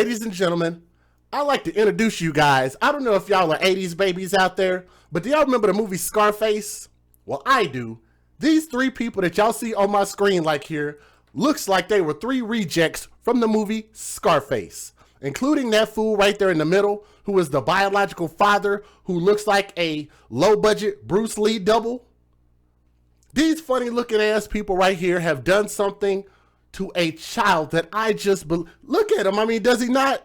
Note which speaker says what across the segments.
Speaker 1: Ladies and gentlemen, I'd like to introduce you guys. I don't know if y'all are 80s babies out there, but do y'all remember the movie Scarface? Well, I do. These three people that y'all see on my screen like here looks like they were three rejects from the movie Scarface, including that fool right there in the middle who is the biological father who looks like a low-budget Bruce Lee double. These funny-looking ass people right here have done something to a child that I just look at him. I mean, does he not?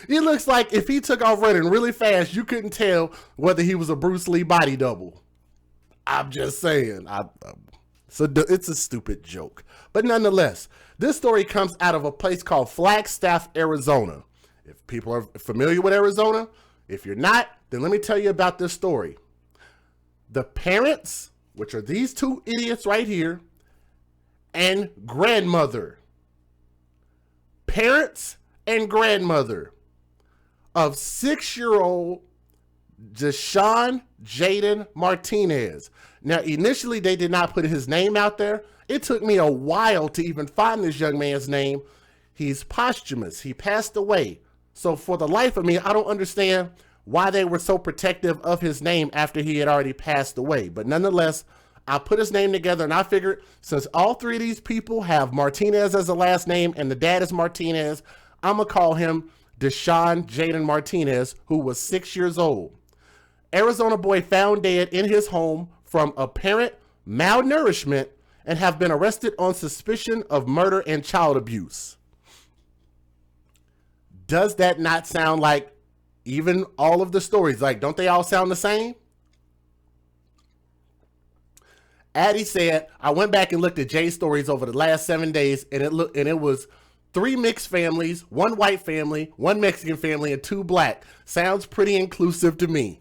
Speaker 1: He looks like if he took off running really fast, you couldn't tell whether he was a Bruce Lee body double. I'm just saying. So it's a stupid joke. But nonetheless, this story comes out of a place called Flagstaff, Arizona. If people are familiar with Arizona, if you're not, then let me tell you about this story. The parents, which are these two idiots right here, and grandmother. Parents and grandmother of 6-year-old Deshaun J Martinez. Now, initially, they did not put his name out there. It took me a while to even find this young man's name. He's posthumous. He passed away. So for the life of me, I don't understand why they were so protective of his name after he had already passed away. But nonetheless, I put his name together and I figured since all three of these people have Martinez as a last name and the dad is Martinez, I'm going to call him Deshaun J Martinez, who was 6 years old. Arizona boy found dead in his home from apparent malnourishment and have been arrested on suspicion of murder and child abuse. Does that not sound like even all of the stories? Like, don't they all sound the same? Addie said, I went back and looked at Jay's stories over the last 7 days, and it was 3 mixed families, 1 white family, 1 Mexican family, and 2 black. Sounds pretty inclusive to me.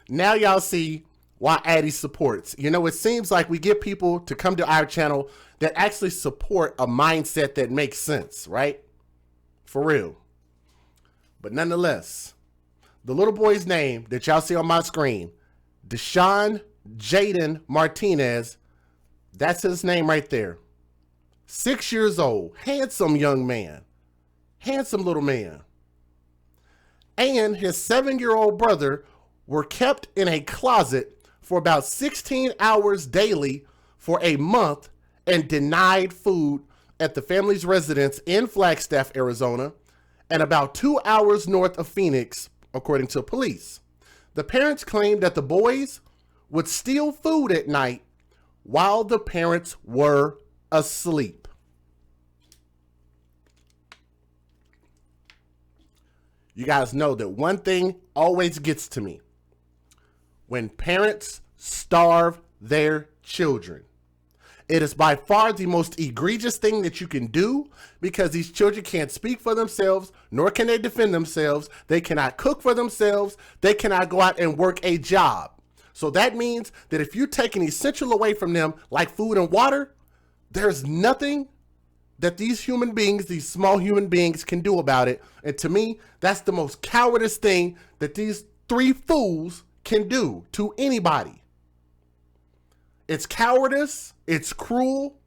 Speaker 1: Now y'all see why Addie supports. You know, it seems like we get people to come to our channel that actually support a mindset that makes sense, right? For real. But nonetheless, the little boy's name that y'all see on my screen, Deshaun J Martinez, that's his name right there. 6 years old, handsome young man, handsome little man. And his 7-year-old brother were kept in a closet for about 16 hours daily for a month and denied food at the family's residence in Flagstaff, Arizona, and about 2 hours north of Phoenix, according to police. The parents claimed that the boys would steal food at night while the parents were asleep. You guys know that one thing always gets to me. When parents starve their children, it is by far the most egregious thing that you can do because these children can't speak for themselves, nor can they defend themselves. They cannot cook for themselves. They cannot go out and work a job. So that means that if you take an essential away from them, like food and water, there's nothing that these human beings, these small human beings, can do about it. And to me, that's the most cowardice thing that these 3 fools can do to anybody. It's cowardice, it's cruel,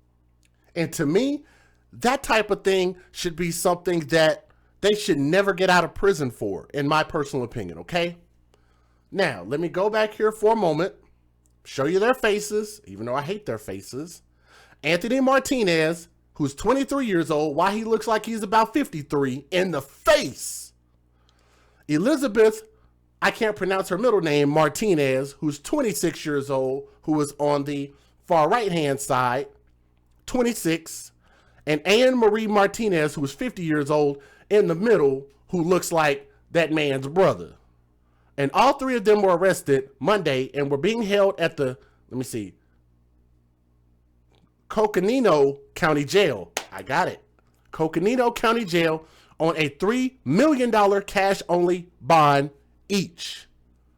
Speaker 1: and to me, that type of thing should be something that they should never get out of prison for, in my personal opinion, okay? Now, let me go back here for a moment, show you their faces, even though I hate their faces. Anthony Martinez, who's 23 years old, why he looks like he's about 53, in the face. Elizabeth, I can't pronounce her middle name, Martinez, who's 26 years old, who was on the far right-hand side, 26, and Anne Marie Martinez, who is 50 years old, in the middle, who looks like that man's brother. And all 3 of them were arrested Monday and were being held at the, Coconino County Jail. I got it. Coconino County Jail on a $3 million cash-only bond each.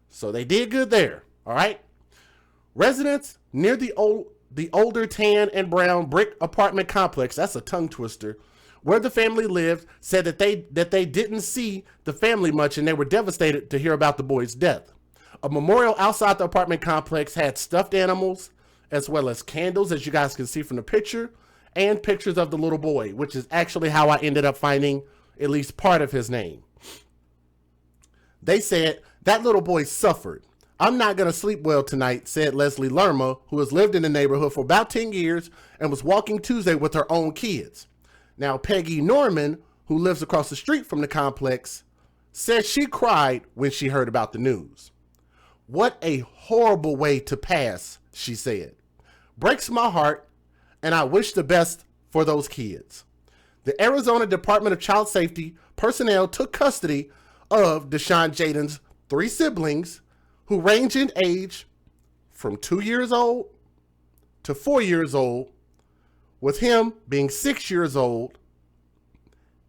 Speaker 1: So they did good there, all right? Residents near the older tan and brown brick apartment complex, that's a tongue twister, where the family lived, said that they didn't see the family much and they were devastated to hear about the boy's death. A memorial outside the apartment complex had stuffed animals as well as candles, as you guys can see from the picture, and pictures of the little boy, which is actually how I ended up finding at least part of his name. They said, that little boy suffered. I'm not going to sleep well tonight, said Leslie Lerma, who has lived in the neighborhood for about 10 years and was walking Tuesday with her own kids. Now, Peggy Norman, who lives across the street from the complex, said she cried when she heard about the news. What a horrible way to pass, she said. Breaks my heart, and I wish the best for those kids. The Arizona Department of Child Safety personnel took custody of Deshaun Jaden's 3 siblings, who range in age from 2 years old to 4 years old, with him being 6 years old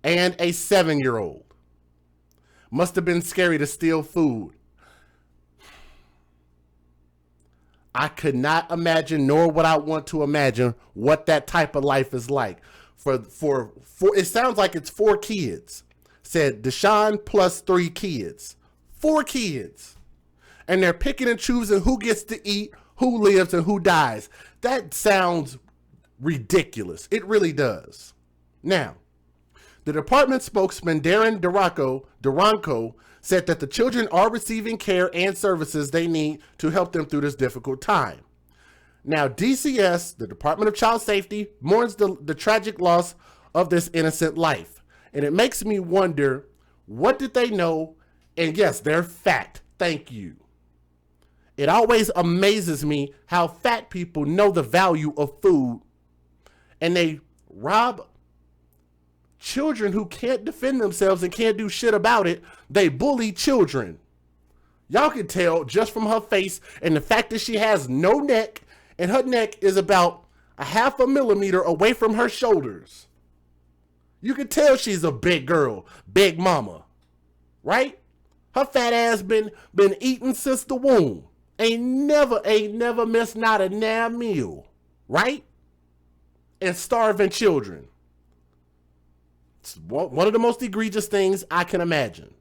Speaker 1: and a 7-year-old. Must have been scary to steal food. I could not imagine, nor would I want to imagine, what that type of life is like. For it sounds like it's 4 kids. Said Deshaun plus 3 kids. 4 kids. And they're picking and choosing who gets to eat, who lives, and who dies. That sounds ridiculous. It really does. Now, the department spokesman, Darren Duranco, said that the children are receiving care and services they need to help them through this difficult time. Now, DCS, the Department of Child Safety, mourns the tragic loss of this innocent life. And it makes me wonder, what did they know? And yes, they're fat. Thank you. It always amazes me how fat people know the value of food, and they rob children who can't defend themselves and can't do shit about it. They bully children. Y'all can tell just from her face and the fact that she has no neck, and her neck is about a 0.5 millimeter away from her shoulders. You can tell she's a big girl, big mama, right? Her fat ass been eating since the womb. Ain't never missed not a damn meal, right? And starving children. It's one of the most egregious things I can imagine.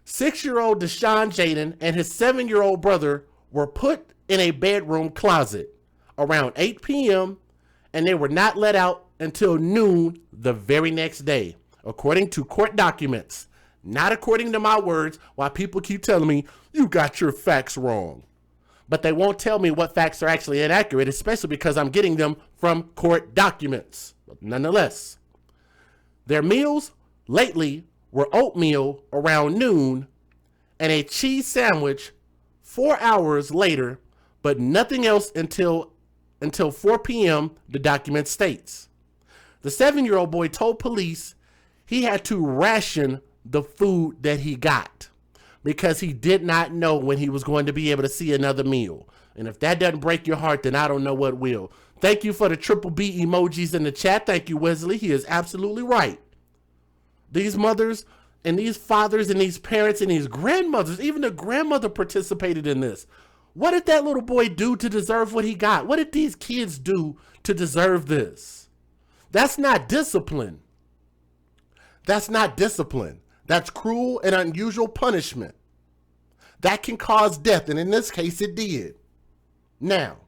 Speaker 1: 6-year-old Deshaun Jaden and his 7-year-old brother were put in a bedroom closet around 8 p.m. and they were not let out until noon the very next day, according to court documents. Not according to my words, while people keep telling me, you got your facts wrong. But they won't tell me what facts are actually inaccurate, especially because I'm getting them from court documents. But nonetheless, their meals lately were oatmeal around noon and a cheese sandwich 4 hours later, but nothing else until 4 p.m., the document states. The 7-year-old boy told police he had to ration the food that he got because he did not know when he was going to be able to see another meal. And if that doesn't break your heart, then I don't know what will. Thank you for the triple B emojis in the chat. Thank you, Wesley. He is absolutely right. These mothers and these fathers and these parents and these grandmothers, even the grandmother participated in this. What did that little boy do to deserve what he got? What did these kids do to deserve this? That's not discipline. That's not discipline. That's cruel and unusual punishment. That can cause death, and in this case, it did. Now,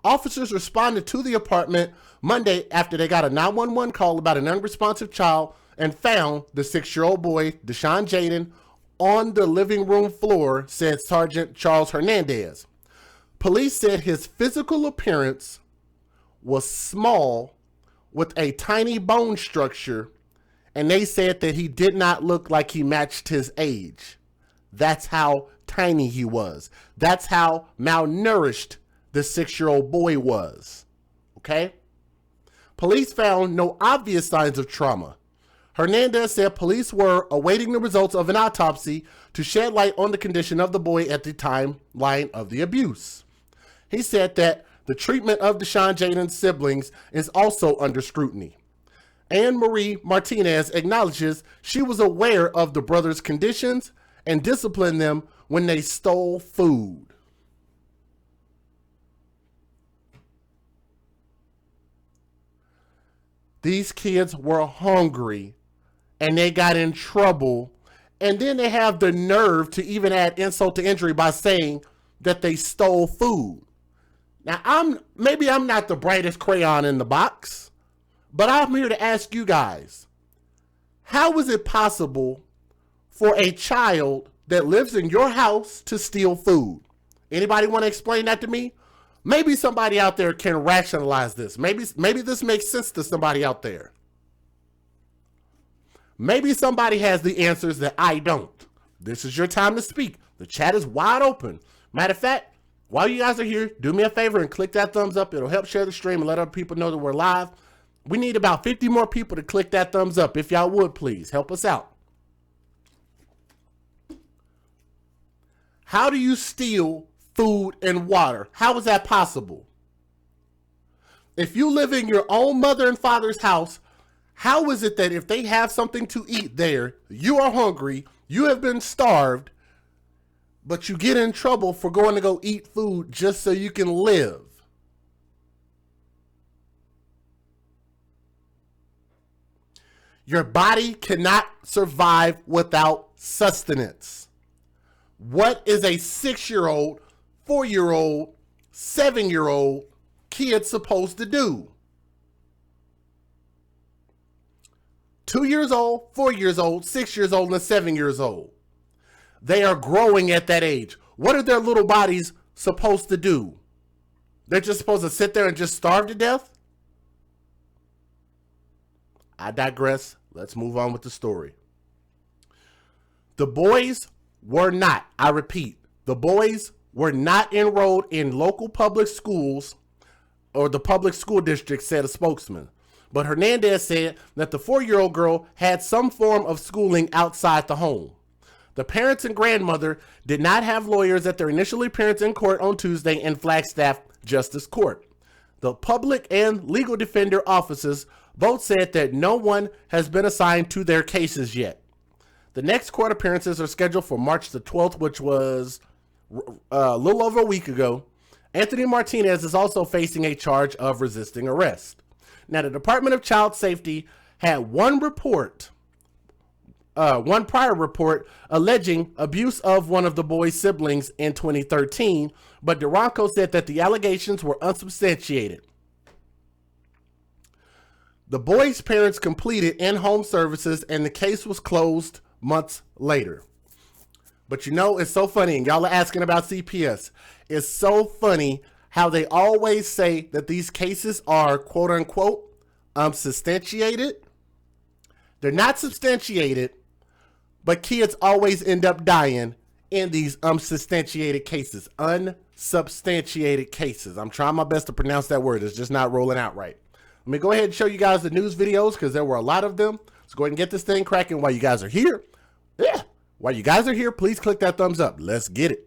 Speaker 1: officers responded to the apartment Monday after they got a 911 call about an unresponsive child and found the 6-year-old boy, Deshaun Jaden, on the living room floor, said Sergeant Charles Hernandez. Police said his physical appearance was small with a tiny bone structure, and they said that he did not look like he matched his age. That's how tiny he was. That's how malnourished the 6-year-old boy was. Okay? Police found no obvious signs of trauma. Hernandez said police were awaiting the results of an autopsy to shed light on the condition of the boy at the timeline of the abuse. He said that the treatment of Deshaun Jaden's siblings is also under scrutiny. Anne-Marie Martinez acknowledges she was aware of the brothers' conditions and disciplined them when they stole food. These kids were hungry and they got in trouble, and then they have the nerve to even add insult to injury by saying that they stole food. Now, maybe I'm not the brightest crayon in the box, but I'm here to ask you guys, how is it possible for a child that lives in your house to steal food? Anybody want to explain that to me? Maybe somebody out there can rationalize this. Maybe this makes sense to somebody out there. Maybe somebody has the answers that I don't. This is your time to speak. The chat is wide open. Matter of fact, while you guys are here, do me a favor and click that thumbs up. It'll help share the stream and let other people know that we're live. We need about 50 more people to click that thumbs up. If y'all would, please help us out. How do you steal food and water? How is that possible? If you live in your own mother and father's house, how is it that if they have something to eat there, you are hungry, you have been starved, but you get in trouble for going to go eat food just so you can live? Your body cannot survive without sustenance. What is a 6-year-old, 4-year-old, 7-year-old kid supposed to do? 2 years old, 4 years old, 6 years old, and 7 years old. They are growing at that age. What are their little bodies supposed to do? They're just supposed to sit there and just starve to death? I digress. Let's move on with the story. The boys were not, I repeat, the boys were not enrolled in local public schools, or the public school district, said a spokesman. But Hernandez said that the 4-year-old girl had some form of schooling outside the home. The parents and grandmother did not have lawyers at their initial appearance in court on Tuesday in Flagstaff Justice Court. The public and legal defender offices both said that no one has been assigned to their cases yet. The next court appearances are scheduled for March the 12th, which was a little over a week ago. Anthony Martinez is also facing a charge of resisting arrest. Now, the Department of Child Safety had one prior report alleging abuse of one of the boy's siblings in 2013, but Duranco said that the allegations were unsubstantiated. The boy's parents completed in-home services and the case was closed months later. But you know, it's so funny, and y'all are asking about CPS. It's so funny how they always say that these cases are quote unquote substantiated. They're not substantiated, but kids always end up dying in these unsubstantiated cases. Unsubstantiated cases. I'm trying my best to pronounce that word. It's just not rolling out right. Let me go ahead and show you guys the news videos because there were a lot of them. Let's go ahead and get this thing cracking while you guys are here. Yeah. While you guys are here, please click that thumbs up. Let's get it.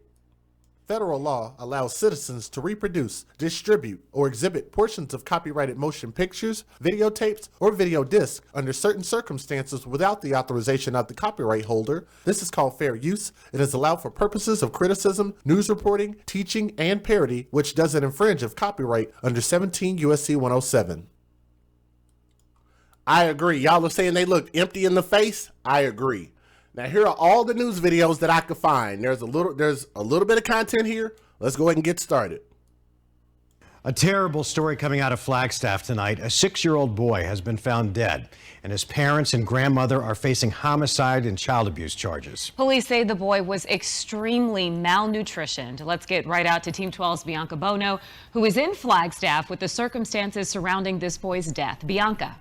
Speaker 1: Federal law allows citizens to reproduce, distribute, or exhibit portions of copyrighted motion pictures, videotapes, or video discs under certain circumstances without the authorization of the copyright holder. This is called fair use. It is allowed for purposes of criticism, news reporting, teaching, and parody, which doesn't infringe of copyright under 17 U.S.C. 107. I agree. Y'all are saying they look empty in the face. I agree. Now here are all the news videos that I could find. There's a little bit of content here. Let's go ahead and get started.
Speaker 2: A terrible story coming out of Flagstaff tonight. A 6-year-old boy has been found dead, and his parents and grandmother are facing homicide and child abuse charges.
Speaker 3: Police say the boy was extremely malnutritioned. Let's get right out to Team 12's Bianca Bono, who is in Flagstaff with the circumstances surrounding this boy's death. Bianca.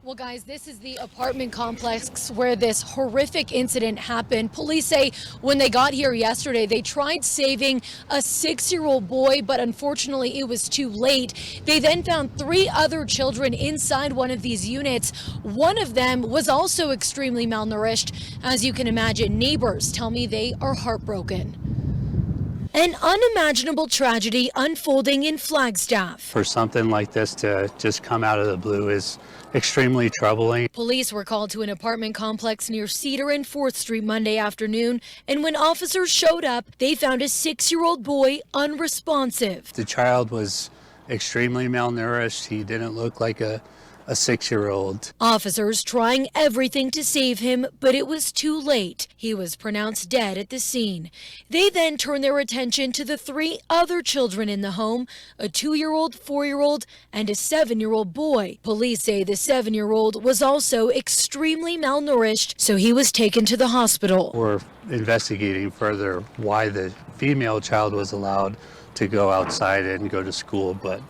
Speaker 4: Well, guys, this is the apartment complex where this horrific incident happened. Police say when they got here yesterday, they tried saving a 6-year-old boy, but unfortunately it was too late. They then found 3 other children inside one of these units. One of them was also extremely malnourished. As you can imagine, neighbors tell me they are heartbroken. An unimaginable tragedy unfolding in Flagstaff.
Speaker 5: For something like this to just come out of the blue is extremely troubling.
Speaker 4: Police were called to an apartment complex near Cedar and 4th Street Monday afternoon, and when officers showed up, they found a 6-year-old boy unresponsive.
Speaker 5: The child was extremely malnourished. He didn't look like a a 6-year-old.
Speaker 4: Officers trying everything to save him, but it was too late. He was pronounced dead at the scene. They then turned their attention to the 3 other children in the home, a 2-year-old, 4-year-old, and a 7-year-old boy. Police say the 7-year-old was also extremely malnourished, so he was taken to the hospital.
Speaker 5: We're investigating further why the female child was allowed to go outside and go to school, but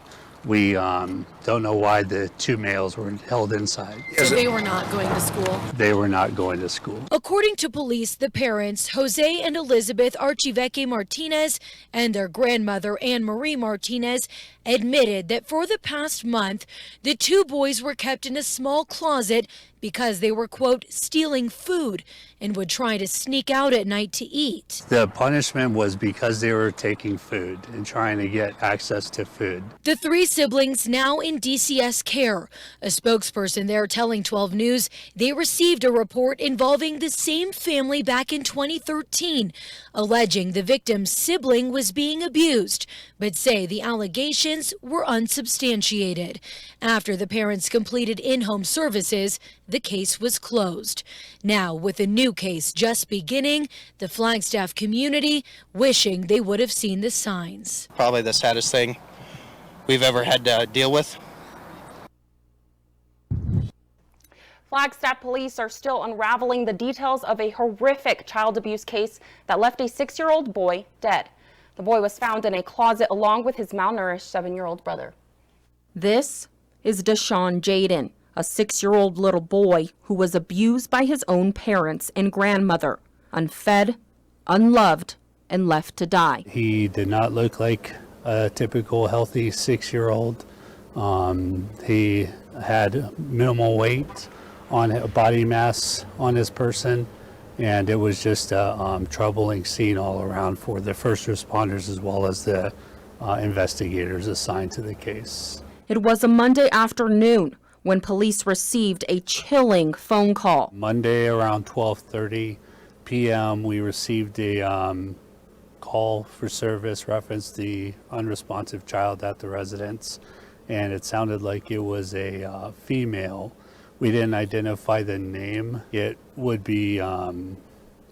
Speaker 5: we don't know why the 2 males were held inside.
Speaker 4: So they were not going to school?
Speaker 5: They were not going to school.
Speaker 4: According to police, the parents, Jose and Elizabeth Archibeque-Martinez, and their grandmother, Anne-Marie Martinez, admitted that for the past month, the 2 boys were kept in a small closet because they were, quote, stealing food and would try to sneak out at night to eat.
Speaker 5: The punishment was because they were taking food and trying to get access to food.
Speaker 4: The 3 siblings now in DCS care. A spokesperson there telling 12 News they received a report involving the same family back in 2013, alleging the victim's sibling was being abused, but say the allegations were unsubstantiated. After the parents completed in-home services, the case was closed. Now, with a new case just beginning, the Flagstaff community wishing they would have seen the signs.
Speaker 6: Probably the saddest thing we've ever had to deal with.
Speaker 7: Flagstaff police are still unraveling the details of a horrific child abuse case that left a 6-year-old boy dead. The boy was found in a closet along with his malnourished 7-year-old brother. This is Deshaun J, a 6-year-old little boy who was abused by his own parents and grandmother, unfed, unloved, and left to die.
Speaker 5: He did not look like a typical healthy 6-year-old. He had minimal weight on body mass on his person, and it was just a troubling scene all around for the first responders as well as the investigators assigned to the case.
Speaker 7: It was a Monday afternoon when police received a chilling phone call.
Speaker 5: Monday around 12:30 p.m. we received a call for service, referenced the unresponsive child at the residence, and it sounded like it was a female. We didn't identify the name. It would be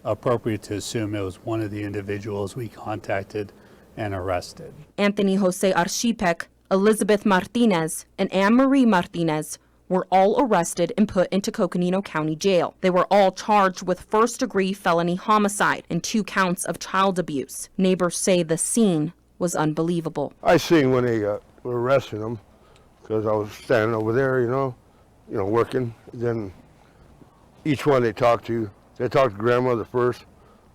Speaker 5: appropriate to assume it was one of the individuals we contacted and arrested.
Speaker 7: Anthony Jose Archibeque, Elizabeth Martinez, and Anne-Marie Martinez were all arrested and put into Coconino County Jail. They were all charged with first-degree felony homicide and 2 counts of child abuse. Neighbors say the scene was unbelievable.
Speaker 8: I seen when they were arresting them because I was standing over there, working. Then each one they talked to grandmother first.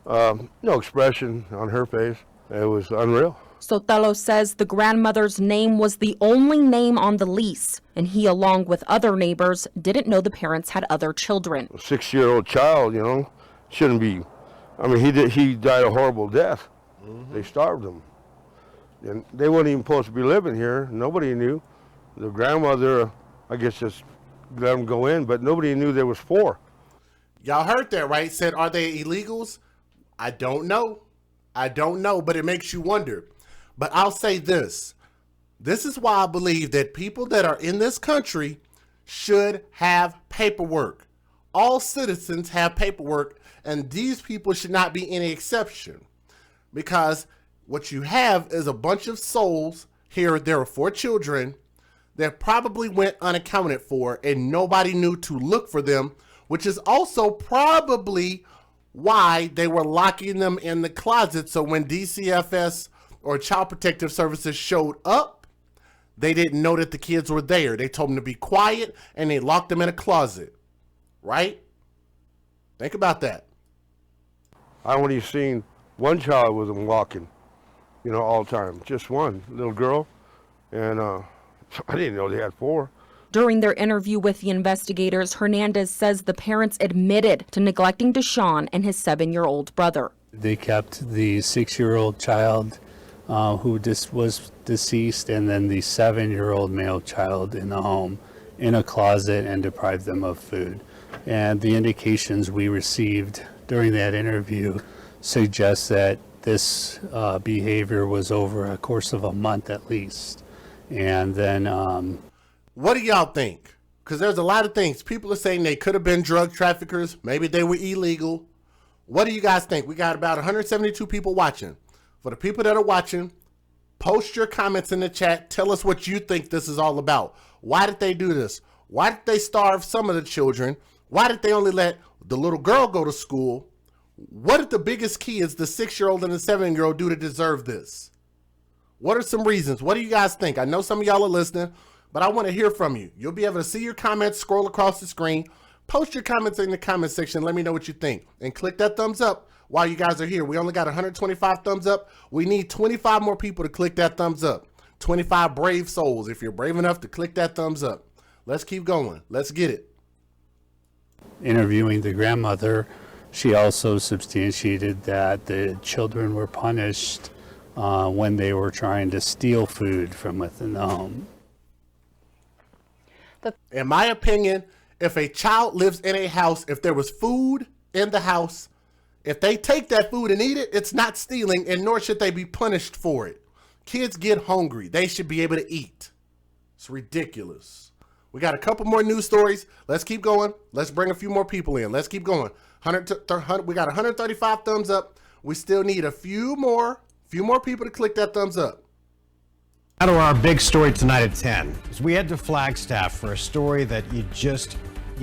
Speaker 8: No expression on her face. It was unreal.
Speaker 7: Sotelo says the grandmother's name was the only name on the lease, and he, along with other neighbors, didn't know the parents had other children.
Speaker 8: A 6-year-old child, shouldn't be. I mean, he died a horrible death. Mm-hmm. They starved him. And they weren't even supposed to be living here. Nobody knew. The grandmother, I guess, just let them go in, but nobody knew there was 4.
Speaker 1: Y'all heard that, right? Said, are they illegals? I don't know, but it makes you wonder. But I'll say this. This is why I believe that people that are in this country should have paperwork. All citizens have paperwork, and these people should not be any exception. Because what you have is a bunch of souls here. There are 4 children that probably went unaccounted for, and nobody knew to look for them, which is also probably why they were locking them in the closet. So when DCFS or Child Protective Services showed up, they didn't know that the kids were there. They told them to be quiet, and they locked them in a closet, right? Think about that.
Speaker 8: I only seen one child with them walking, all the time. Just one little girl, and I didn't know they had 4.
Speaker 7: During their interview with the investigators, Hernandez says the parents admitted to neglecting Deshaun and his 7-year-old brother.
Speaker 5: They kept the 6-year-old child who was deceased, and then the 7-year-old male child in the home in a closet and deprived them of food. And the indications we received during that interview suggest that this behavior was over a course of a month at least. And then
Speaker 1: what do y'all think? Because there's a lot of things. People are saying they could have been drug traffickers. Maybe they were illegal. What do you guys think? We got about 172 people watching. For the people that are watching, post your comments in the chat. Tell us what you think this is all about. Why did they do this? Why did they starve some of the children? Why did they only let the little girl go to school? What did the biggest kids, the 6-year-old and the 7-year-old, do to deserve this? What are some reasons? What do you guys think? I know some of y'all are listening, but I want to hear from you. You'll be able to see your comments, scroll across the screen. Post your comments in the comment section. Let me know what you think. And click that thumbs up while you guys are here. We only got 125 thumbs up. We need 25 more people to click that thumbs up. 25 brave souls, if you're brave enough to click that thumbs up. Let's keep going. Let's get it.
Speaker 5: Interviewing the grandmother, she also substantiated that the children were punished when they were trying to steal food from within the home.
Speaker 1: In my opinion, if a child lives in a house, if there was food in the house, if they take that food and eat it, it's not stealing, and nor should they be punished for it. Kids get hungry. They should be able to eat. It's ridiculous. We got a couple more news stories. Let's keep going. Let's bring a few more people in. Let's keep going. We got 135 thumbs up. We still need a few more people to click that thumbs up.
Speaker 2: Now to our big story tonight at 10. As we head to Flagstaff for a story that you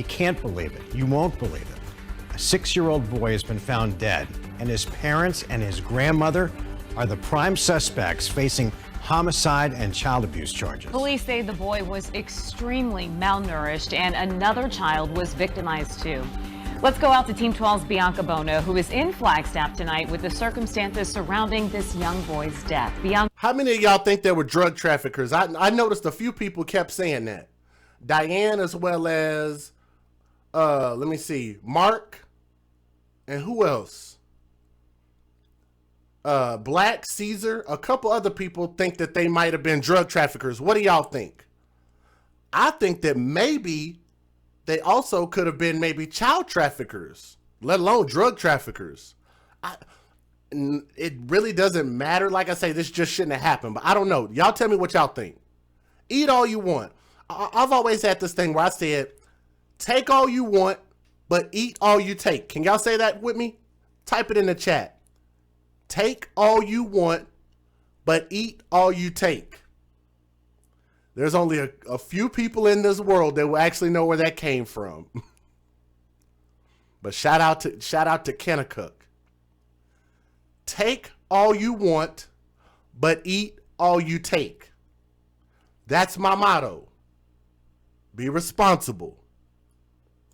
Speaker 2: can't believe it. You won't believe it. A 6-year-old boy has been found dead, and his parents and his grandmother are the prime suspects facing homicide and child abuse charges.
Speaker 3: Police say the boy was extremely malnourished and another child was victimized too. Let's go out to Team 12's Bianca Bono, who is in Flagstaff tonight with the circumstances surrounding this young boy's death. Bianca.
Speaker 1: How many of y'all think there were drug traffickers? I noticed a few people kept saying that. Diane, as well as, let me see, Mark, and who else? Black, Caesar, a couple other people think that they might have been drug traffickers. What do y'all think? I think that maybe they also could have been maybe child traffickers, let alone drug traffickers. It really doesn't matter. Like I say, this just shouldn't have happened, but I don't know. Y'all tell me what y'all think. Eat all you want. I've always had this thing where I said, take all you want, but eat all you take. Can y'all say that with me? Type it in the chat. Take all you want, but eat all you take. There's only a few people in this world that will actually know where that came from. But shout out to Kennecott. Take all you want, but eat all you take. That's my motto. Be responsible.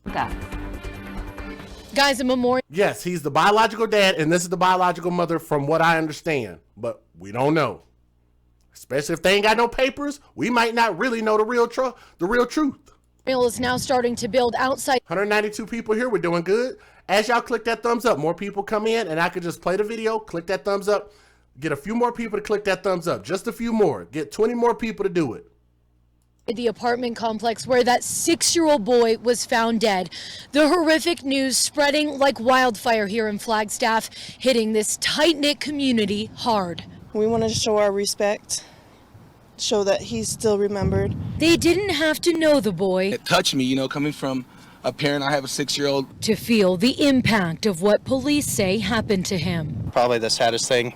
Speaker 3: Okay.
Speaker 4: Guys, a memorial.
Speaker 1: Yes, he's the biological dad, and this is the biological mother from what I understand. But we don't know. Especially if they ain't got no papers, we might not really know the real truth.
Speaker 4: Is now starting to build outside.
Speaker 1: 192 people here. We're doing good. As y'all click that thumbs up, more people come in, and I could just play the video, click that thumbs up, get a few more people to click that thumbs up. Just a few more. Get 20 more people to do it.
Speaker 4: The apartment complex where that 6-year-old boy was found dead. The horrific news spreading like wildfire here in Flagstaff, hitting this tight-knit community hard.
Speaker 9: We want to show our respect, show that he's still remembered.
Speaker 4: They didn't have to know the boy.
Speaker 10: It touched me, coming from a parent. I have a 6-year-old.
Speaker 4: To feel the impact of what police say happened to him.
Speaker 6: Probably the saddest thing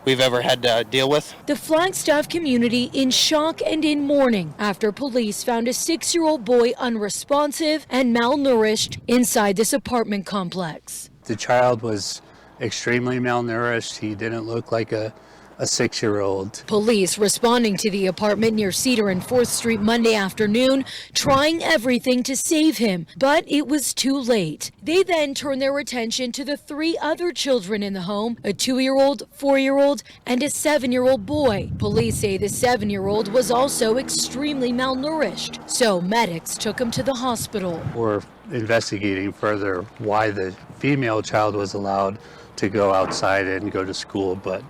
Speaker 6: we've ever had to deal with.
Speaker 4: The Flagstaff community in shock and in mourning after police found a 6-year-old boy unresponsive and malnourished inside this apartment complex.
Speaker 5: The child was extremely malnourished. He didn't look like a 6-year-old.
Speaker 4: Police responding to the apartment near Cedar and 4th Street Monday afternoon, trying everything to save him, but it was too late. They then turned their attention to the 3 other children in the home, a 2-year-old, 4-year-old, and a 7-year-old boy. Police say the 7-year-old was also extremely malnourished, so medics took him to the hospital.
Speaker 5: We're investigating further why the female child was allowed to go outside and go to school, but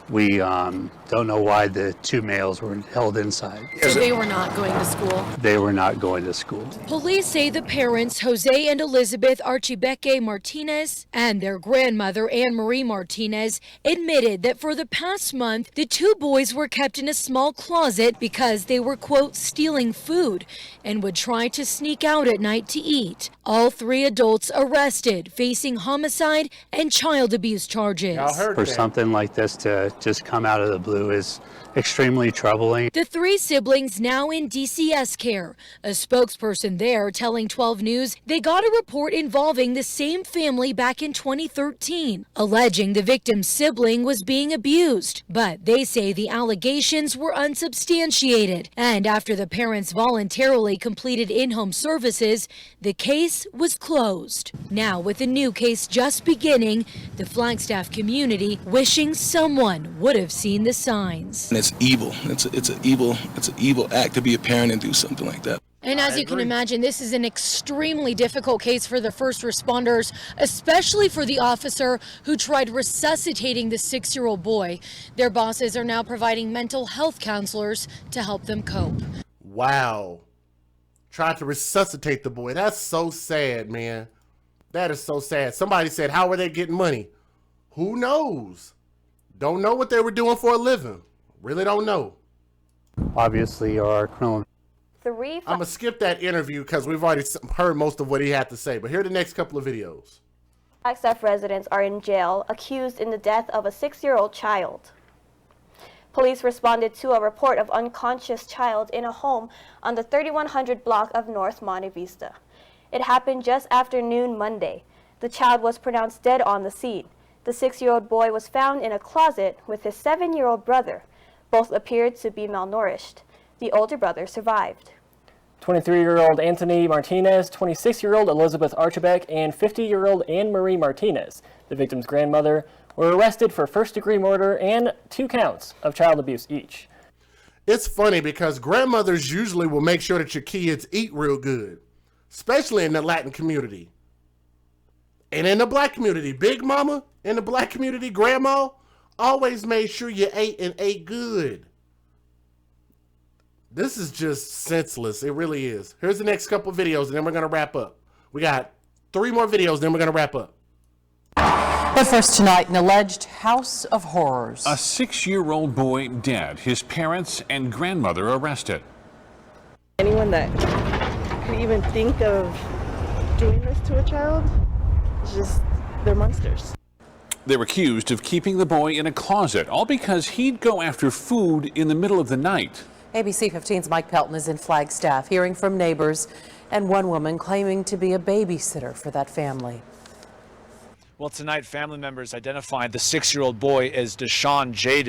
Speaker 5: the Don't know why the two males were held inside.
Speaker 4: So they were not going to school?
Speaker 5: They were not going to school.
Speaker 4: Police say the parents, Jose and Elizabeth Archibeque-Martinez, and their grandmother, Anne-Marie Martinez, admitted that for the past month, the two boys were kept in a small closet because they were, quote, stealing food and would try to sneak out at night to eat. All three adults arrested, facing homicide and child abuse charges.
Speaker 5: For something like this to just come out of the blue is extremely troubling.
Speaker 4: The three siblings now in DCS care. A spokesperson there telling 12 News they got a report involving the same family back in 2013, alleging the victim's sibling was being abused. But they say the allegations were unsubstantiated. And after the parents voluntarily completed in-home services, the case was closed. Now, with a new case just beginning, the Flagstaff community wishing someone would have seen the signs.
Speaker 10: And it's evil. It's an evil act to be a parent and do something like that.
Speaker 4: And as you can imagine, this is an extremely difficult case for the first responders, especially for the officer who tried resuscitating the 6-year-old boy. Their bosses are now providing mental health counselors to help them cope.
Speaker 1: Wow. Tried to resuscitate the boy. That's so sad, man. That is so sad. Somebody said, how are they getting money? Who knows? Don't know what they were doing for a living. Really don't know.
Speaker 5: Obviously, our criminal.
Speaker 1: I'm going to skip that interview because we've already heard most of what he had to say. But here are the next couple of videos.
Speaker 11: Flagstaff residents are in jail, accused in the death of a 6-year-old child. Police responded to a report of unconscious child in a home on the 3100 block of North Monte Vista. It happened just after noon Monday. The child was pronounced dead on the scene. The 6-year-old boy was found in a closet with his 7-year-old brother. Both appeared to be malnourished. The older brother survived.
Speaker 12: 23-year-old Anthony Martinez, 26-year-old Elizabeth Archibeque, and 50-year-old Anne-Marie Martinez, the victim's grandmother, were arrested for first-degree murder and 2 counts of child abuse each.
Speaker 1: It's funny because grandmothers usually will make sure that your kids eat real good, especially in the Latin community. And in the black community, Big Mama in the black community, Grandma, always made sure you ate and ate good. This is just senseless. It really is. Here's the next couple videos, and then we're going to wrap up. We got 3 more videos, then we're going to wrap up.
Speaker 13: But first tonight, an alleged house of horrors.
Speaker 14: A 6-year-old boy dead, his parents and grandmother arrested.
Speaker 9: Anyone that could even think of doing this to a child, it's just, they're monsters.
Speaker 14: They're accused of keeping the boy in a closet, all because he'd go after food in the middle of the night.
Speaker 13: ABC 15's Mike Pelton is in Flagstaff, hearing from neighbors and one woman claiming to be a babysitter for that family.
Speaker 15: Well, tonight, family members identified the 6-year-old boy as Deshaun J,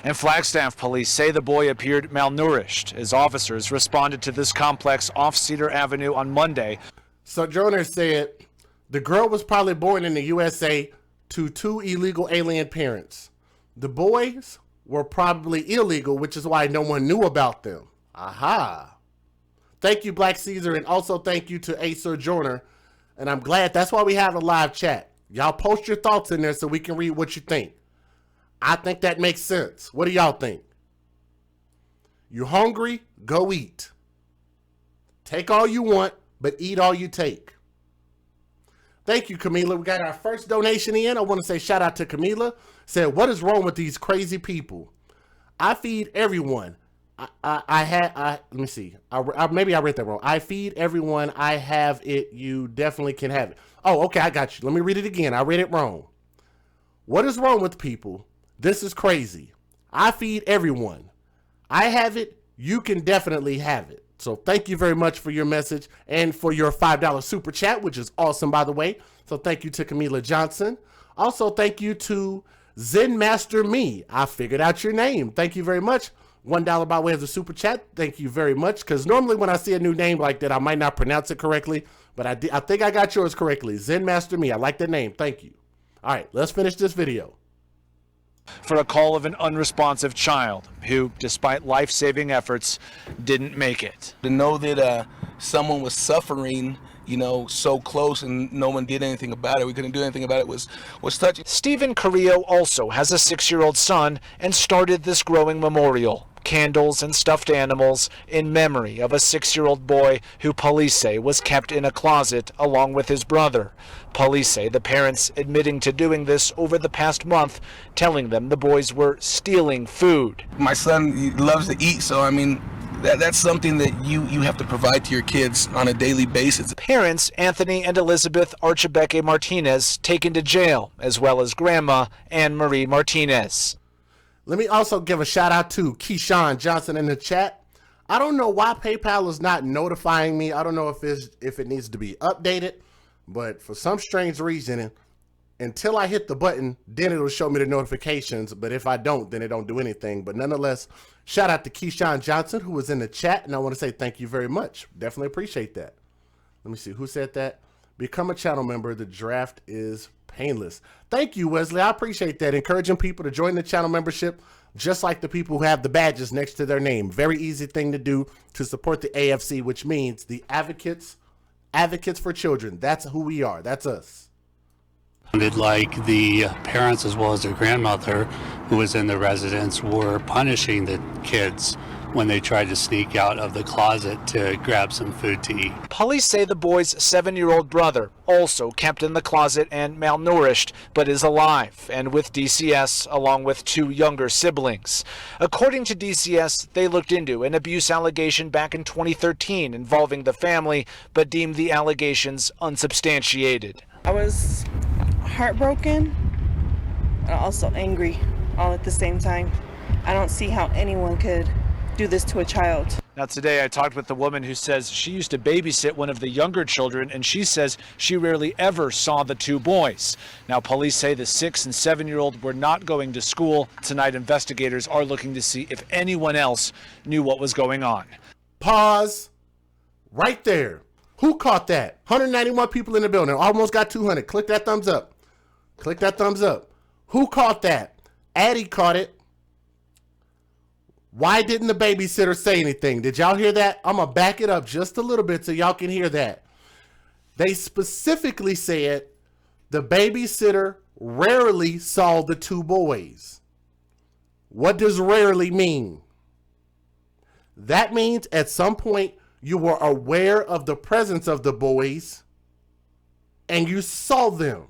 Speaker 15: and Flagstaff police say the boy appeared malnourished as officers responded to this complex off Cedar Avenue on Monday.
Speaker 1: Sojourner said the girl was probably born in the USA to 2 illegal alien parents. The boys were probably illegal, which is why no one knew about them. Aha. Thank you, Black Caesar, and also thank you to A Sojourner. And I'm glad that's why we have a live chat. Y'all post your thoughts in there so we can read what you think. I think that makes sense. What do y'all think? You hungry? Go eat. Take all you want, but eat all you take. Thank you, Camila. We got our first donation in. I want to say shout out to Camila. Said, what is wrong with these crazy people? I feed everyone. Let me see. Maybe I read that wrong. I feed everyone. I have it. You definitely can have it. Oh, okay. I got you. Let me read it again. I read it wrong. What is wrong with people? This is crazy. I feed everyone. I have it. You can definitely have it. So thank you very much for your message and for your $5 super chat, which is awesome, by the way. So thank you to Camila Johnson. Also, thank you to Zen Master Me. I figured out your name. Thank you very much. $1 by way of the super chat. Thank you very much. Because normally when I see a new name like that, I might not pronounce it correctly. But I think I got yours correctly. Zen Master Me. I like the name. Thank you. All right, let's finish this video.
Speaker 15: For a call of an unresponsive child who, despite life-saving efforts, didn't make it.
Speaker 10: To know that someone was suffering, you know, so close and no one did anything about it. We couldn't do anything about it. Was touching.
Speaker 15: Stephen Carrillo also has a 6-year-old son and started this growing memorial. Candles and stuffed animals in memory of a 6-year-old boy who police say was kept in a closet along with his brother. Police say the parents admitting to doing this over the past month, telling them the boys were stealing food.
Speaker 10: My son, he loves to eat, so I mean, that's something that you have to provide to your kids on a daily basis.
Speaker 15: Parents Anthony and Elizabeth Archibeque-Martinez taken to jail, as well as grandma Anne Marie Martinez.
Speaker 1: Let me also give a shout out to Keyshawn Johnson in the chat. I don't know why PayPal is not notifying me. I don't know if it needs to be updated, but for some strange reason, until I hit the button, then it'll show me the notifications. But if I don't, then it don't do anything. But nonetheless, shout out to Keyshawn Johnson, who was in the chat, and I want to say thank you very much. Definitely appreciate that. Let me see who said that. Become a channel member. The draft is painless. Thank you, Wesley. I appreciate that. Encouraging people to join the channel membership, just like the people who have the badges next to their name. Very easy thing to do to support the AFC, which means the Advocates for Children. That's who we are. That's us.
Speaker 5: Sounded like the parents as well as their grandmother who was in the residence were punishing the kids when they tried to sneak out of the closet to grab some food to eat.
Speaker 15: Police say the boy's 7-year-old brother, also kept in the closet and malnourished, but is alive and with DCS along with 2 younger siblings. According to DCS, they looked into an abuse allegation back in 2013 involving the family, but deemed the allegations unsubstantiated.
Speaker 9: I was heartbroken and also angry all at the same time. I don't see how anyone could do this to a child.
Speaker 15: Now today I talked with the woman who says she used to babysit one of the younger children, and she says she rarely ever saw the 2 boys. Now police say the 6- and 7-year-old were not going to school. Tonight investigators are looking to see if anyone else knew what was going on.
Speaker 1: Pause right there. Who caught that? 191 people in the building. Almost got 200. Click that thumbs up. Click that thumbs up. Who caught that? Addie caught it. Why didn't the babysitter say anything? Did y'all hear that? I'm going to back it up just a little bit so y'all can hear that. They specifically said the babysitter rarely saw the 2 boys. What does rarely mean? That means at some point you were aware of the presence of the boys and you saw them.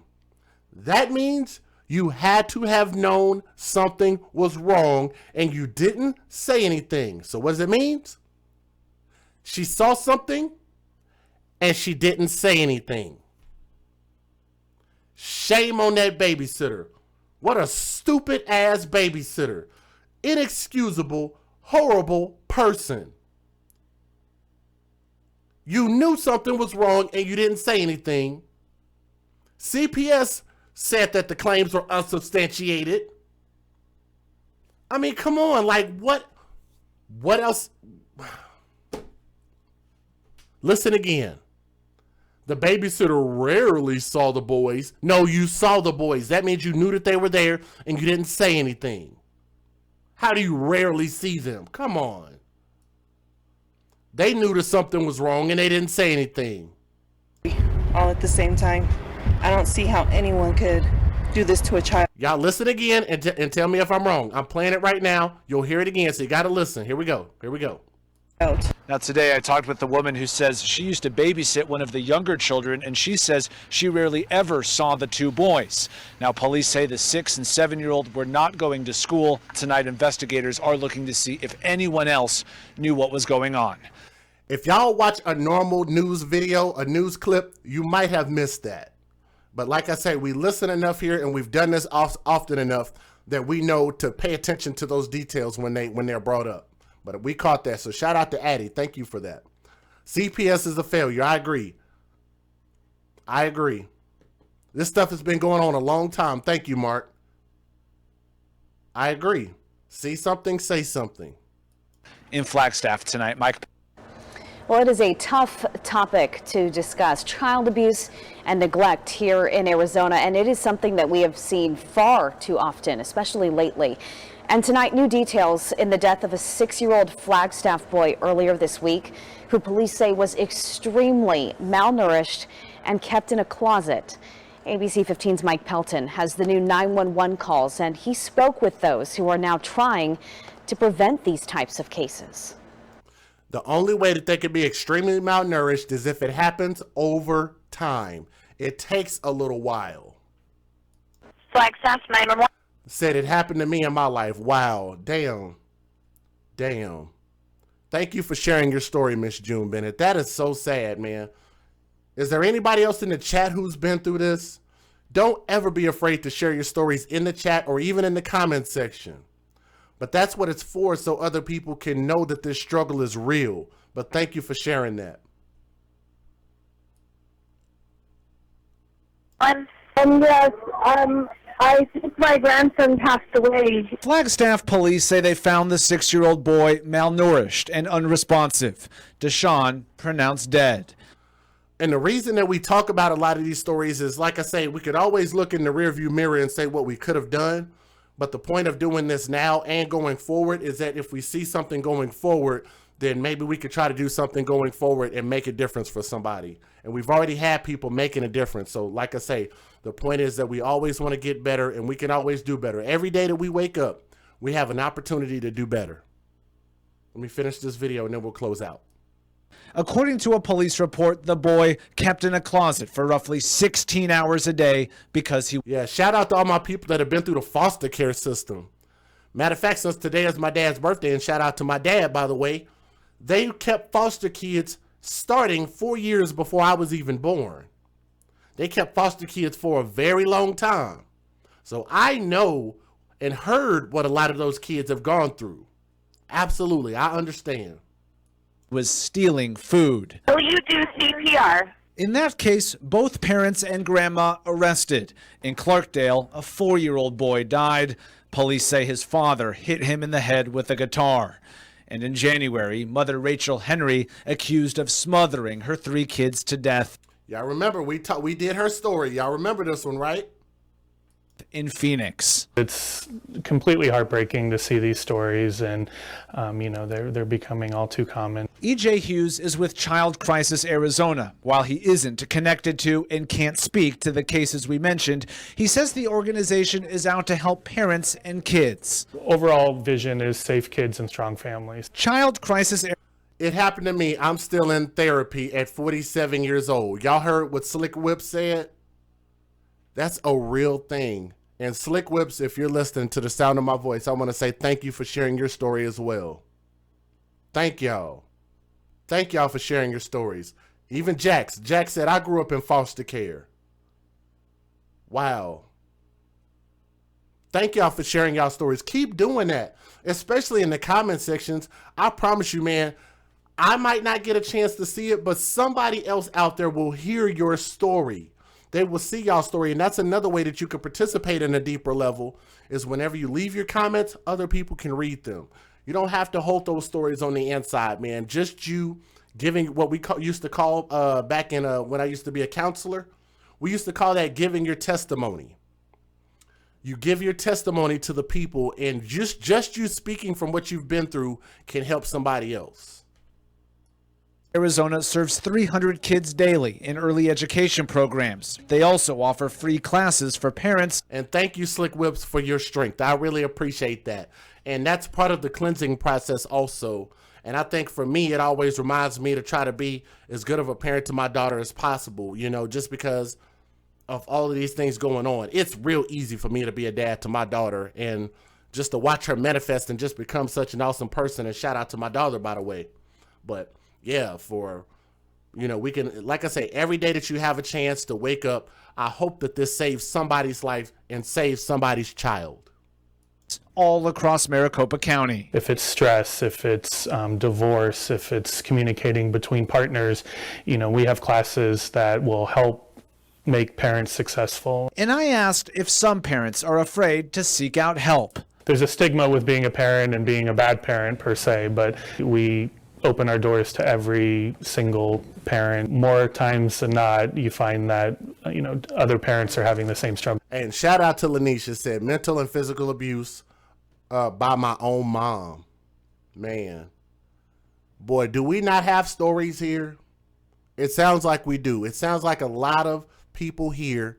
Speaker 1: That means you had to have known something was wrong and you didn't say anything. So what does it mean? She saw something and she didn't say anything. Shame on that babysitter. What a stupid ass babysitter. Inexcusable, horrible person. You knew something was wrong and you didn't say anything. CPS said that the claims were unsubstantiated. I mean, come on, like what else? Listen again. The babysitter rarely saw the boys. No, you saw the boys. That means you knew that they were there and you didn't say anything. How do you rarely see them? Come on. They knew that something was wrong and they didn't say anything.
Speaker 9: All at the same time. I don't see how anyone could do this to a child.
Speaker 1: Y'all listen again and tell me if I'm wrong. I'm playing it right now. You'll hear it again, so you got to listen. Here we go. Here we go.
Speaker 15: Now today I talked with the woman who says she used to babysit one of the younger children, and she says she rarely ever saw the 2 boys. Now police say the 6- and 7-year-old were not going to school. Tonight investigators are looking to see if anyone else knew what was going on.
Speaker 1: If y'all watch a normal news video, a news clip, you might have missed that. But like I say, we listen enough here and we've done this often enough that we know to pay attention to those details when they're brought up. But we caught that. So shout out to Addie. Thank you for that. CPS is a failure. I agree. I agree. This stuff has been going on a long time. Thank you, Mark. I agree. See something, say something.
Speaker 15: In Flagstaff tonight, Mike.
Speaker 3: Well, it is a tough topic to discuss, child abuse and neglect here in Arizona, and it is something that we have seen far too often, especially lately.
Speaker 16: And tonight, new details in the death of a 6-year-old Flagstaff boy earlier this week, who police say was extremely malnourished and kept in a closet. ABC 15's Mike Pelton has the new 911 calls, and he spoke with those who are now trying to prevent these types of cases.
Speaker 1: The only way that they can be extremely malnourished is if it happens over time. It takes a little while.
Speaker 17: Flagstaff 911.
Speaker 1: Said it happened to me in my life. Wow. Damn. Damn. Thank you for sharing your story, Miss June Bennett. That is so sad, man. Is there anybody else in the chat who's been through this? Don't ever be afraid to share your stories in the chat or even in the comment section. But that's what it's for, so other people can know that this struggle is real. But thank you for sharing that.
Speaker 17: Yes, I think my grandson passed away.
Speaker 15: Flagstaff police say they found the 6-year-old boy malnourished and unresponsive. Deshaun pronounced dead.
Speaker 1: And the reason that we talk about a lot of these stories is, like I say, we could always look in the rearview mirror and say what we could have done. But the point of doing this now and going forward is that if we see something going forward, then maybe we could try to do something going forward and make a difference for somebody. And we've already had people making a difference. So like I say, the point is that we always want to get better, and we can always do better. Every day that we wake up, we have an opportunity to do better. Let me finish this video and then we'll close out.
Speaker 15: According to a police report, the boy kept in a closet for roughly 16 hours a day because he...
Speaker 1: Yeah, shout out to all my people that have been through the foster care system. Matter of fact, since today is my dad's birthday, and shout out to my dad, by the way, they kept foster kids starting 4 years before I was even born. They kept foster kids for a very long time. So I know and heard what a lot of those kids have gone through. Absolutely, I understand.
Speaker 15: Was stealing food.
Speaker 17: Will you do CPR?
Speaker 15: In that case, both parents and grandma arrested. In Clarkdale, a 4-year-old boy died. Police say his father hit him in the head with a guitar. And in January, mother Rachel Henry accused of smothering her 3 kids to death.
Speaker 1: Y'all remember, we did her story. Y'all remember this one, right?
Speaker 15: In Phoenix.
Speaker 18: It's completely heartbreaking to see these stories, and you know, they're becoming all too common.
Speaker 15: E.J. Hughes is with Child Crisis Arizona. While he isn't connected to and can't speak to the cases we mentioned, he says the organization is out to help parents and kids.
Speaker 18: Overall vision is safe kids and strong families.
Speaker 15: Child Crisis.
Speaker 1: It happened to me. I'm still in therapy at 47 years old. Y'all heard what Slick Whip said? That's a real thing. And Slick Whips, if you're listening to the sound of my voice, I want to say thank you for sharing your story as well. Thank y'all. Thank y'all for sharing your stories. Even Jax. Jax said, I grew up in foster care. Wow. Thank y'all for sharing y'all stories. Keep doing that, especially in the comment sections. I promise you, man, I might not get a chance to see it, but somebody else out there will hear your story. They will see y'all story, and that's another way that you can participate in a deeper level, is whenever you leave your comments, other people can read them. You don't have to hold those stories on the inside, man. Just you giving what we used to call back in when I used to be a counselor, we used to call that giving your testimony. You give your testimony to the people, and just you speaking from what you've been through can help somebody else.
Speaker 15: Arizona serves 300 kids daily in early education programs. They also offer free classes for parents.
Speaker 1: And thank you, Slick Whips, for your strength. I really appreciate that. And that's part of the cleansing process also. And I think for me, it always reminds me to try to be as good of a parent to my daughter as possible, you know, just because of all of these things going on. It's real easy for me to be a dad to my daughter, and just to watch her manifest and just become such an awesome person. And shout out to my daughter, by the way. But yeah, we can, like I say, every day that you have a chance to wake up, I hope that this saves somebody's life and saves somebody's child.
Speaker 15: All across Maricopa County.
Speaker 18: If it's stress, if it's divorce, if it's communicating between partners, you know, we have classes that will help make parents successful.
Speaker 15: And I asked if some parents are afraid to seek out help.
Speaker 18: There's a stigma with being a parent and being a bad parent per se, but we open our doors to every single parent. More times than not, you find that, you know, other parents are having the same struggle.
Speaker 1: And shout out to Lanisha, said mental and physical abuse by my own mom. Man. Boy, do we not have stories here? It sounds like we do. It sounds like a lot of people here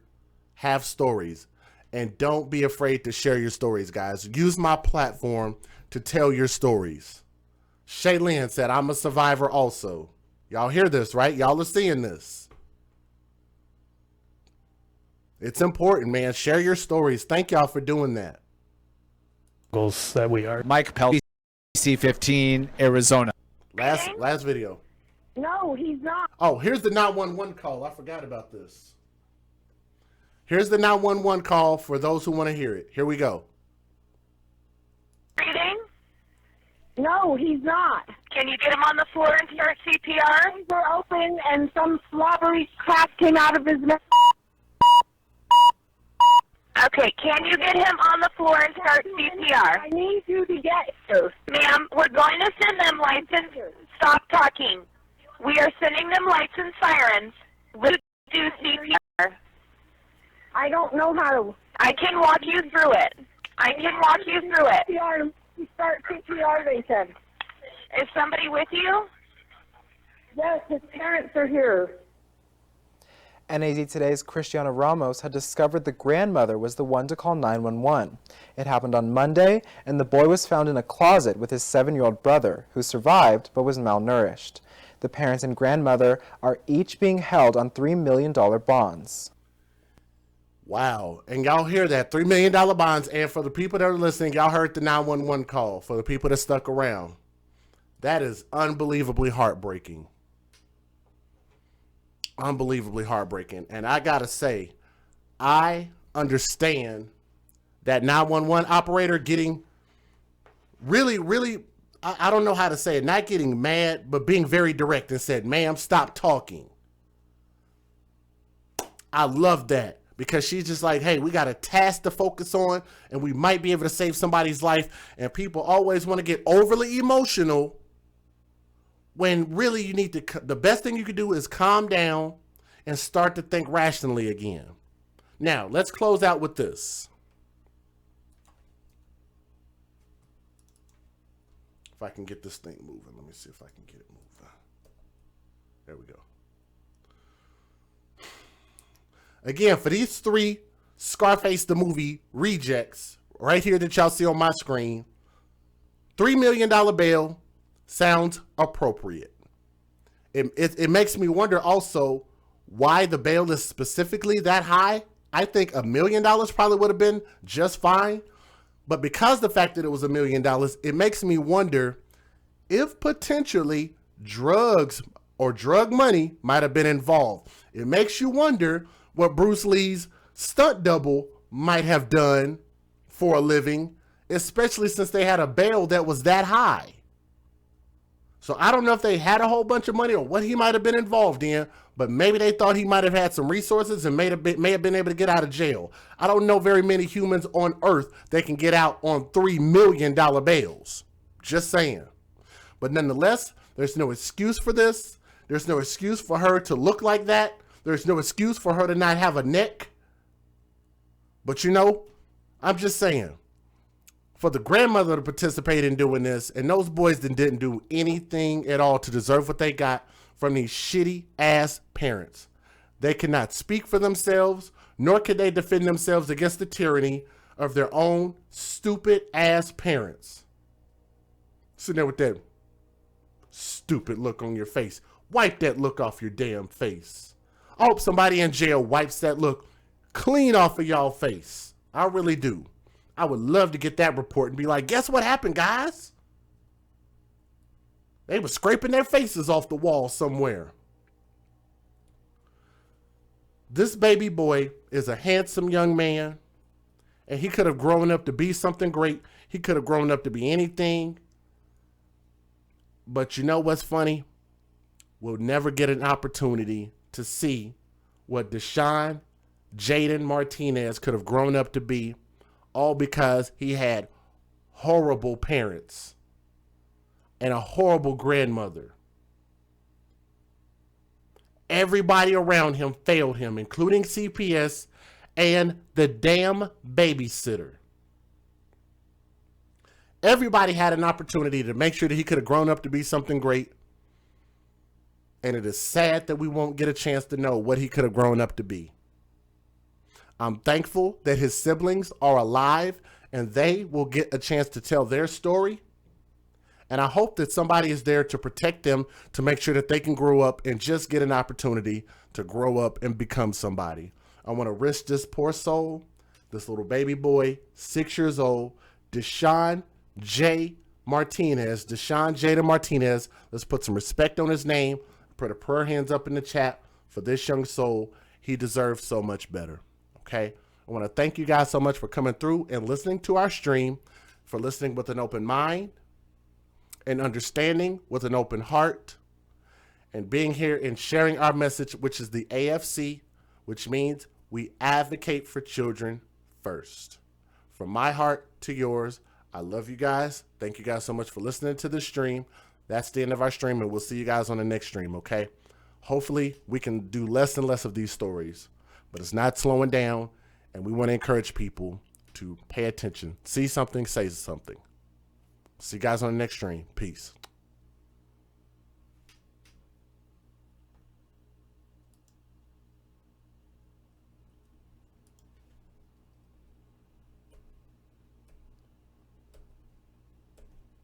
Speaker 1: have stories. And don't be afraid to share your stories, guys. Use my platform to tell your stories. Shaylin said, I'm a survivor also. Y'all hear this, right? Y'all are seeing this. It's important, man. Share your stories. Thank y'all for doing that.
Speaker 18: Goals that we are.
Speaker 15: Mike Pelt, C15, Arizona.
Speaker 1: Last video.
Speaker 17: No, he's not.
Speaker 1: Oh, here's the 911 call. I forgot about this. Here's the 911 call for those who want to hear it. Here we go.
Speaker 17: Breathing? No, he's not. Can you get him on the floor and start CPR? Eyes were open and some slobbery crap came out of his mouth. Okay, can you get him on the floor and start CPR? I need you to get here. Ma'am, we're going to send them lights and... Stop talking. We are sending them lights and sirens. We'll do CPR. I don't know how to... I can walk you through it. I can walk you through it. CPR, start CPR, they said. Is somebody with you? Yes, his parents are here.
Speaker 19: NAZ Today's Cristiana Ramos had discovered the grandmother was the one to call 911. It happened on Monday, and the boy was found in a closet with his 7-year-old brother, who survived but was malnourished. The parents and grandmother are each being held on $3 million bonds.
Speaker 1: Wow. And y'all hear that, $3 million bonds. And for the people that are listening, y'all heard the 911 call. For the people that stuck around, that is unbelievably heartbreaking. Unbelievably heartbreaking. And I gotta say, I understand that 911 operator getting really, I don't know how to say it, not getting mad, but being very direct and said, ma'am, stop talking. I love that, because she's just like, hey, we got a task to focus on, and we might be able to save somebody's life. And people always want to get overly emotional when really you need to, the best thing you can do is calm down and start to think rationally again. Now, let's close out with this. If I can get this thing moving, let me see if I can get it moving. There we go. Again, for these 3 Scarface the movie rejects right here that y'all see on my screen, $3 million bail sounds appropriate. It makes me wonder also why the bail is specifically that high. I think $1 million probably would have been just fine. But because the fact that it was $1 million, it makes me wonder if potentially drugs or drug money might have been involved. It makes you wonder what Bruce Lee's stunt double might have done for a living, especially since they had a bail that was that high. So I don't know if they had a whole bunch of money or what he might have been involved in, but maybe they thought he might have had some resources and may have been able to get out of jail. I don't know very many humans on earth that can get out on $3 million bails. Just saying. But nonetheless, there's no excuse for this. There's no excuse for her to look like that. There's no excuse for her to not have a neck. But you know, I'm just saying, for the grandmother to participate in doing this, and those boys that didn't do anything at all to deserve what they got from these shitty ass parents. They cannot speak for themselves, nor can they defend themselves against the tyranny of their own stupid ass parents. Sitting there with that stupid look on your face. Wipe that look off your damn face. I hope somebody in jail wipes that look clean off of y'all face. I really do. I would love to get that report and be like, guess what happened, guys? They were scraping their faces off the wall somewhere. This baby boy is a handsome young man, and he could have grown up to be something great. He could have grown up to be anything. But you know what's funny? We'll never get an opportunity to see what Deshaun J could have grown up to be, all because he had horrible parents and a horrible grandmother. Everybody around him failed him, including CPS and the damn babysitter. Everybody had an opportunity to make sure that he could have grown up to be something great. And it is sad that we won't get a chance to know what he could have grown up to be. I'm thankful that his siblings are alive and they will get a chance to tell their story. And I hope that somebody is there to protect them, to make sure that they can grow up and just get an opportunity to grow up and become somebody. I want to risk this poor soul, this little baby boy, 6 years old, Deshaun J. Martinez. Deshaun J. Martinez. Let's put some respect on his name. Put a prayer hands up in the chat for this young soul. He deserves so much better. Okay? I want to thank you guys so much for coming through and listening to our stream, for listening with an open mind and understanding with an open heart, and being here and sharing our message, which is the AFC, which means we advocate for children first. From my heart to yours, I love you guys. Thank you guys so much for listening to this stream. That's the end of our stream, and we'll see you guys on the next stream, okay? Hopefully, we can do less and less of these stories, but it's not slowing down, and we want to encourage people to pay attention. See something, say something. See you guys on the next stream. Peace.